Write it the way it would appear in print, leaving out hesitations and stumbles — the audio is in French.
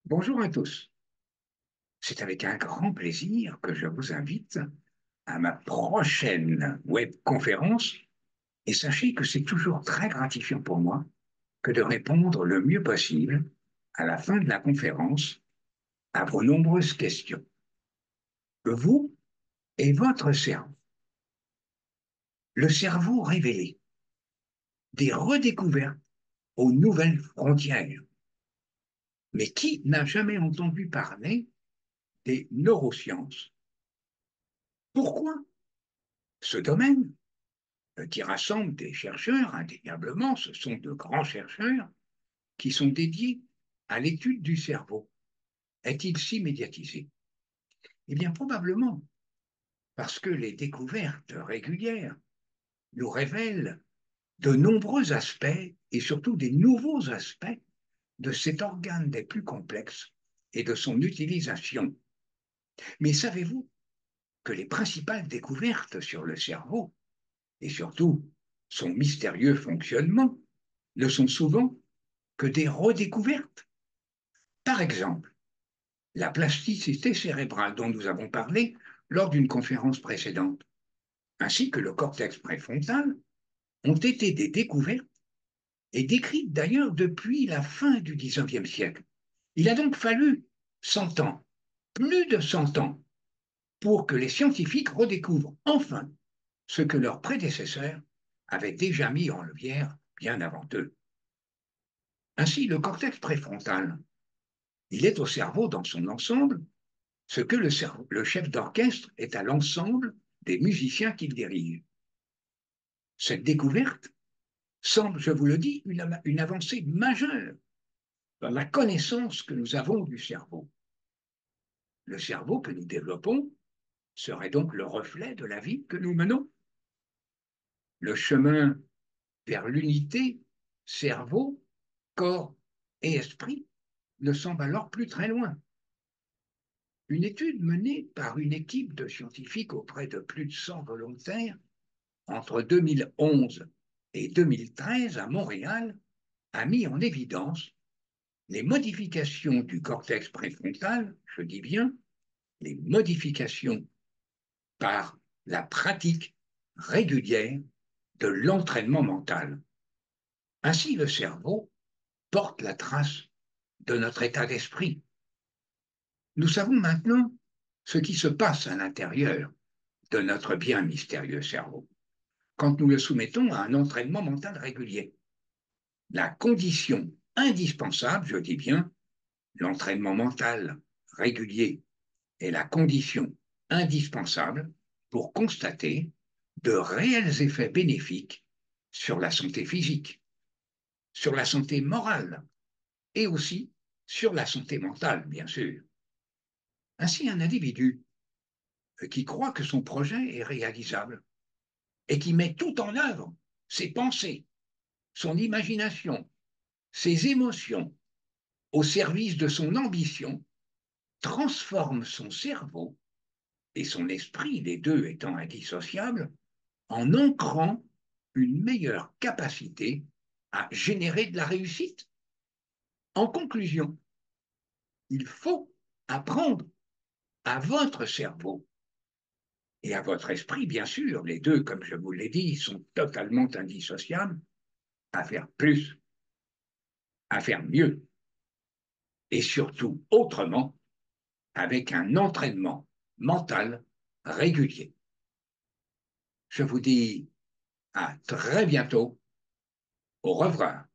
Bonjour à tous. C'est avec un grand plaisir que je vous invite à ma prochaine webconférence et sachez que c'est toujours très gratifiant pour moi que de répondre le mieux possible à la fin de la conférence à vos nombreuses questions. Vous et votre cerveau. Le cerveau révélé. Des redécouvertes aux nouvelles frontières. Mais qui n'a jamais entendu parler des neurosciences? Pourquoi ce domaine qui rassemble des chercheurs, indéniablement, ce sont de grands chercheurs qui sont dédiés à l'étude du cerveau. Est-il si médiatisé? Eh bien, probablement, parce que les découvertes régulières nous révèlent de nombreux aspects et surtout des nouveaux aspects de cet organe des plus complexes et de son utilisation. Mais savez-vous que les principales découvertes sur le cerveau et surtout son mystérieux fonctionnement ne sont souvent que des redécouvertes. Par exemple, la plasticité cérébrale dont nous avons parlé lors d'une conférence précédente, ainsi que le cortex préfrontal, ont été des découvertes et décrites d'ailleurs depuis la fin du XIXe siècle. Il a donc fallu 100 ans, plus de 100 ans, pour que les scientifiques redécouvrent enfin ce que leurs prédécesseurs avaient déjà mis en lumière bien avant eux. Ainsi, le cortex préfrontal, il est au cerveau dans son ensemble ce que le chef d'orchestre est à l'ensemble des musiciens qu'il dirige. Cette découverte semble, je vous le dis, une avancée majeure dans la connaissance que nous avons du cerveau. Le cerveau que nous développons serait donc le reflet de la vie que nous menons. Le chemin vers l'unité cerveau, corps et esprit ne semble alors plus très loin. Une étude menée par une équipe de scientifiques auprès de plus de 100 volontaires entre 2011 et 2013 à Montréal a mis en évidence les modifications du cortex préfrontal, je dis bien les modifications par la pratique régulière de l'entraînement mental. Ainsi, le cerveau porte la trace de notre état d'esprit. Nous savons maintenant ce qui se passe à l'intérieur de notre bien mystérieux cerveau quand nous le soumettons à un entraînement mental régulier. La condition indispensable, je dis bien, l'entraînement mental régulier est la condition indispensable pour constater de réels effets bénéfiques sur la santé physique, sur la santé morale et aussi sur la santé mentale, bien sûr. Ainsi, un individu qui croit que son projet est réalisable et qui met tout en œuvre, ses pensées, son imagination, ses émotions, au service de son ambition, transforme son cerveau et son esprit, les deux étant indissociables, en ancrant une meilleure capacité à générer de la réussite. En conclusion, il faut apprendre à votre cerveau et à votre esprit, bien sûr, les deux, comme je vous l'ai dit, sont totalement indissociables, à faire plus, à faire mieux, et surtout autrement, avec un entraînement mental régulier. Je vous dis à très bientôt. Au revoir.